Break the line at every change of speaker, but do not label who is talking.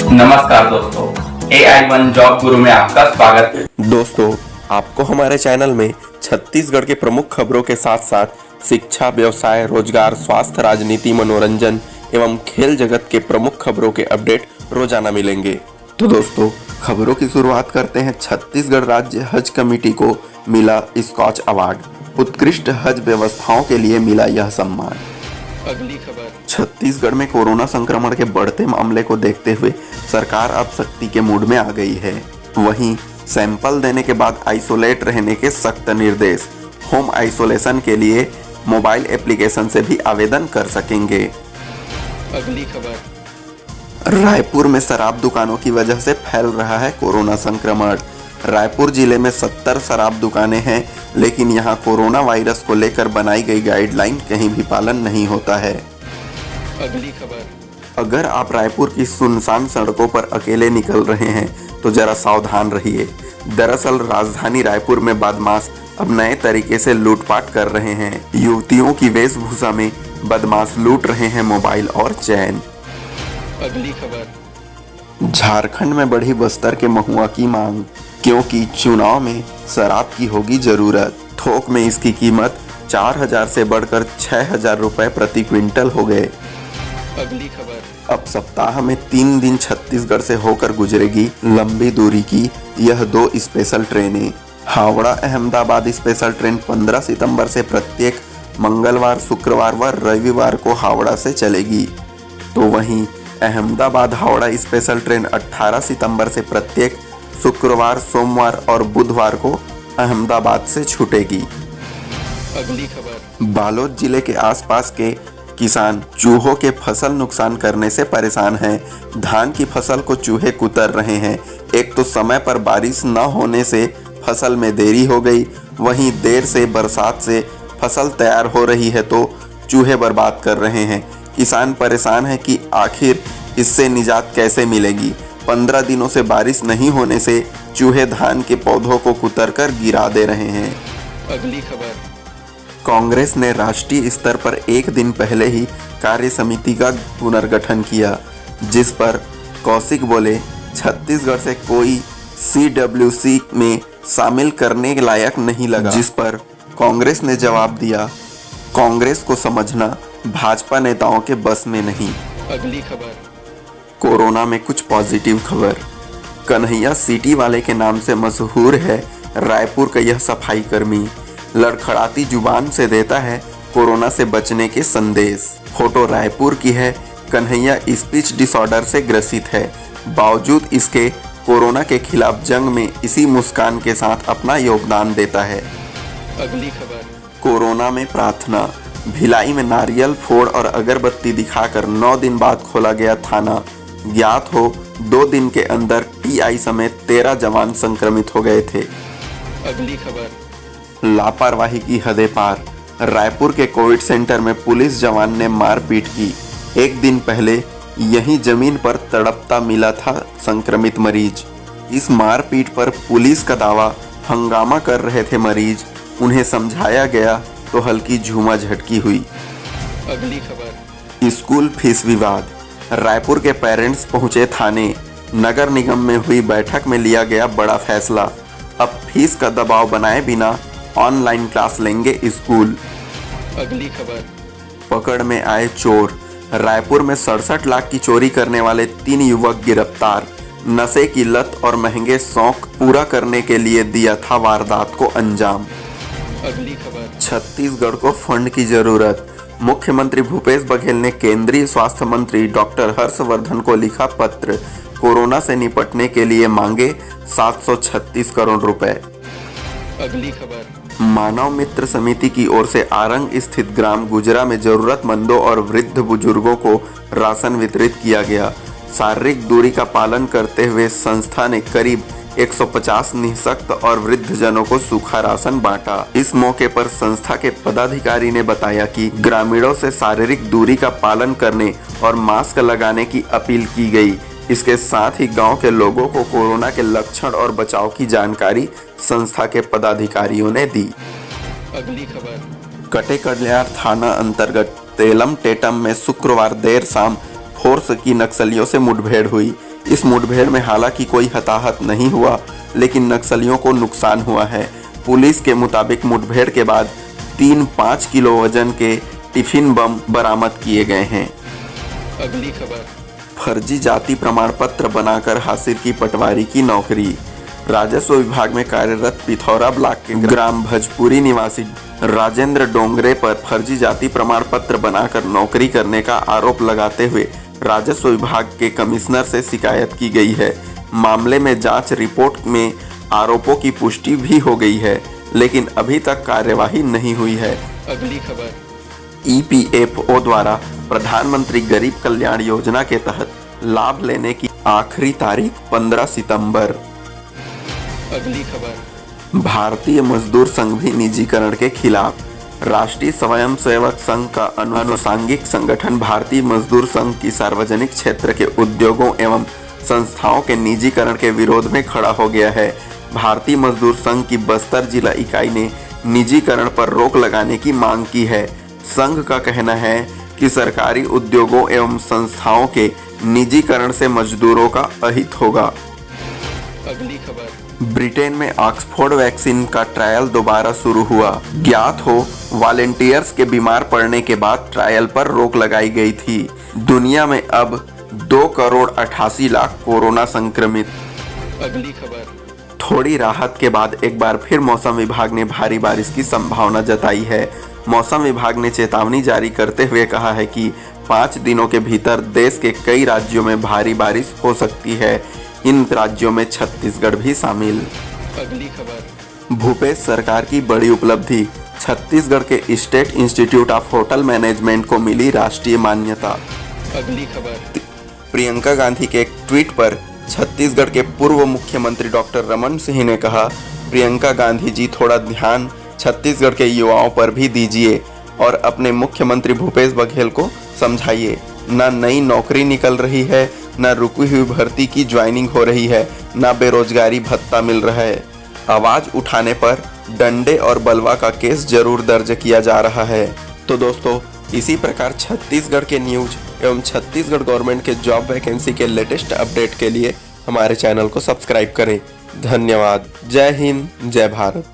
नमस्कार दोस्तों, AI1 job गुरु में आपका स्वागत है।
दोस्तों, आपको हमारे चैनल में छत्तीसगढ़ के प्रमुख खबरों के साथ साथ शिक्षा, व्यवसाय, रोजगार, स्वास्थ्य, राजनीति, मनोरंजन एवं खेल जगत के प्रमुख खबरों के अपडेट रोजाना मिलेंगे। तो दोस्तों, खबरों की शुरुआत करते हैं। छत्तीसगढ़ राज्य हज कमेटी को मिला स्कॉच अवार्ड। उत्कृष्ट हज व्यवस्थाओं के लिए मिला यह सम्मान।
अगली खबर।
छत्तीसगढ़ में कोरोना संक्रमण के बढ़ते मामले को देखते हुए सरकार अब सख्ती के मूड में आ गई है। वहीं सैंपल देने के बाद आइसोलेट रहने के सख्त निर्देश। होम आइसोलेशन के लिए मोबाइल एप्लीकेशन से भी आवेदन कर सकेंगे।
अगली खबर।
रायपुर में शराब दुकानों की वजह से फैल रहा है कोरोना संक्रमण। रायपुर जिले में 70 शराब दुकानें हैं, लेकिन यहां कोरोना वायरस को लेकर बनाई गई गाइडलाइन कहीं भी पालन नहीं होता है।
अगली खबर।
अगर आप रायपुर की सुनसान सड़कों पर अकेले निकल रहे हैं तो जरा सावधान रहिए। दरअसल राजधानी रायपुर में बदमाश अब नए तरीके से लूटपाट कर रहे हैं। युवतियों की वेशभूषा में बदमाश लूट रहे हैं मोबाइल और चैन।
अगली खबर।
झारखंड में बढ़ी बस्तर के महुआ की मांग, क्योंकि चुनाव में शराब की होगी जरूरत। थोक में इसकी कीमत 4,000 से बढ़कर 6,000 रुपए प्रति क्विंटल हो गए।
अगली खबर।
अब सप्ताह में 3 दिन छत्तीसगढ़ से होकर गुजरेगी लंबी दूरी की यह 2 स्पेशल ट्रेनें। हावड़ा अहमदाबाद स्पेशल ट्रेन 15 सितंबर से प्रत्येक मंगलवार, शुक्रवार व रविवार को हावड़ा से चलेगी। तो वहीं अहमदाबाद हावड़ा स्पेशल ट्रेन 18 सितंबर से प्रत्येक शुक्रवार, सोमवार और बुधवार को अहमदाबाद से छूटेगी।
अगली खबर।
बालोद जिले के आसपास के किसान चूहों के फसल नुकसान करने से परेशान हैं। धान की फसल को चूहे कुतर रहे हैं। एक तो समय पर बारिश न होने से फसल में देरी हो गई, वहीं देर से बरसात से फसल तैयार हो रही है तो चूहे बर्बाद कर रहे हैं। किसान परेशान है कि आखिर इससे निजात कैसे मिलेगी। 15 दिनों से बारिश नहीं होने से चूहे धान के पौधों को कुतर कर गिरा दे रहे हैं।
अगली खबर।
कांग्रेस ने राष्ट्रीय स्तर पर एक दिन पहले ही कार्य समिति का पुनर्गठन किया, जिस पर कौशिक बोले छत्तीसगढ़ से कोई CWC में शामिल करने लायक नहीं लगा। जिस पर कांग्रेस ने जवाब दिया, कांग्रेस को समझना भाजपा नेताओं के बस में नहीं।
अगली खबर।
कोरोना में कुछ पॉजिटिव खबर। कन्हैया सिटी वाले के नाम से मशहूर है रायपुर का यह सफाई कर्मी। लड़खड़ाती जुबान से देता है कोरोना से बचने के संदेश। फोटो रायपुर की है। कन्हैया स्पीच डिसऑर्डर से ग्रसित है, बावजूद इसके कोरोना के खिलाफ जंग में इसी मुस्कान के साथ अपना योगदान देता है।
अगली खबर।
कोरोना में प्रार्थना। भिलाई में नारियल फोड़ और अगरबत्ती दिखाकर 9 दिन बाद खोला गया थाना। ज्ञात हो 2 दिन के अंदर TI समेत 13 जवान संक्रमित हो गए थे।
अगली खबर।
लापरवाही की हदें पार। रायपुर के कोविड सेंटर में पुलिस जवान ने मारपीट की। एक दिन पहले यहीं जमीन पर तड़पता मिला था संक्रमित मरीज। इस मारपीट पर पुलिस का दावा, हंगामा कर रहे थे मरीज, उन्हें समझाया गया तो हल्की झूमा झटकी हुई।
अगली खबर।
स्कूल फीस विवाद। रायपुर के पेरेंट्स पहुंचे थाने। नगर निगम में हुई बैठक में लिया गया बड़ा फैसला। अब फीस का दबाव बनाए बिना ऑनलाइन क्लास लेंगे स्कूल।
अगली खबर।
पकड़ में आए चोर। रायपुर में 67 लाख की चोरी करने वाले 3 युवक गिरफ्तार। नशे की लत और महंगे शौक पूरा करने के लिए दिया था वारदात को अंजाम।
अगली खबर।
छत्तीसगढ़ को फंड की जरूरत। मुख्यमंत्री भूपेश बघेल ने केंद्रीय स्वास्थ्य मंत्री डॉक्टर हर्षवर्धन को लिखा पत्र। कोरोना से निपटने के लिए मांगे 736 करोड़ रुपए।
अगली खबर।
मानव मित्र समिति की ओर से आरंग स्थित ग्राम गुजरा में जरूरतमंदों और वृद्ध बुजुर्गों को राशन वितरित किया गया। शारीरिक दूरी का पालन करते हुए संस्था ने करीब 150 निःशक्त और वृद्ध जनों को सूखा राशन बांटा। इस मौके पर संस्था के पदाधिकारी ने बताया कि ग्रामीणों से शारीरिक दूरी का पालन करने और मास्क लगाने की अपील की गई। इसके साथ ही गांव के लोगों को कोरोना के लक्षण और बचाव की जानकारी संस्था के पदाधिकारियों ने दी।
अगली खबर।
कटेकल्याण थाना अंतर्गत तेलम टेटम में शुक्रवार देर शाम फोर्स की नक्सलियों से मुठभेड़ हुई। इस मुठभेड़ में हालांकि कोई हताहत नहीं हुआ, लेकिन नक्सलियों को नुकसान हुआ है। पुलिस के मुताबिक मुठभेड़ के बाद 5 किलो वजन के टिफिन बम बरामद किए गए हैं।
अगली खबर,
फर्जी जाति प्रमाण पत्र बनाकर हासिल की पटवारी की नौकरी। राजस्व विभाग में कार्यरत पिथौरा ब्लॉक के ग्राम भजपुरी निवासी राजेंद्र डोंगरे पर फर्जी जाति प्रमाण पत्र बनाकर नौकरी करने का आरोप लगाते हुए राजस्व विभाग के कमिश्नर से शिकायत की गई है। मामले में जांच रिपोर्ट में आरोपों की पुष्टि भी हो गई है, लेकिन अभी तक कार्यवाही नहीं हुई है।
अगली खबर,
EPFO द्वारा प्रधानमंत्री गरीब कल्याण योजना के तहत लाभ लेने की आखिरी तारीख 15 सितंबर।
अगली खबर,
भारतीय मजदूर संघ भी निजीकरण के खिलाफ। राष्ट्रीय स्वयंसेवक संघ का अनुषंगिक संगठन भारतीय मजदूर संघ की सार्वजनिक क्षेत्र के उद्योगों एवं संस्थाओं के निजीकरण के विरोध में खड़ा हो गया है। भारतीय मजदूर संघ की बस्तर जिला इकाई ने निजीकरण पर रोक लगाने की मांग की है। संघ का कहना है कि सरकारी उद्योगों एवं संस्थाओं के निजीकरण से मजदूरों का अहित होगा।
अगली खबर,
ब्रिटेन में ऑक्सफोर्ड वैक्सीन का ट्रायल दोबारा शुरू हुआ। ज्ञात हो, वॉलेंटियर्स के बीमार पड़ने के बाद ट्रायल पर रोक लगाई गई थी। दुनिया में अब 2,88,00,000 कोरोना संक्रमित।
अगली खबर,
थोड़ी राहत के बाद एक बार फिर मौसम विभाग ने भारी बारिश की संभावना जताई है। मौसम विभाग ने चेतावनी जारी करते हुए कहा है कि 5 दिनों के भीतर देश के कई राज्यों में भारी बारिश हो सकती है। इन राज्यों में छत्तीसगढ़ भी शामिल।
अगली खबर,
भूपेश सरकार की बड़ी उपलब्धि। छत्तीसगढ़ के state institute of hotel management को मिली राष्ट्रीय मान्यता।
अगली खबर,
प्रियंका गांधी के एक ट्वीट पर छत्तीसगढ़ के पूर्व मुख्यमंत्री डॉक्टर रमन सिंह ने कहा, प्रियंका गांधी जी थोड़ा ध्यान छत्तीसगढ़ के युवाओं पर भी दीजिए और अपने मुख्यमंत्री भूपेश बघेल को समझाइए। न नई नौकरी निकल रही है, न रुकी हुई भर्ती की ज्वाइनिंग हो रही है, न बेरोजगारी भत्ता मिल रहा है। आवाज उठाने पर डंडे और बलवा का केस जरूर दर्ज किया जा रहा है। तो दोस्तों, इसी प्रकार छत्तीसगढ़ के न्यूज एवं छत्तीसगढ़ गवर्नमेंट के जॉब वैकेंसी के लेटेस्ट अपडेट के लिए हमारे चैनल को सब्सक्राइब करें। धन्यवाद। जय हिंद, जय भारत।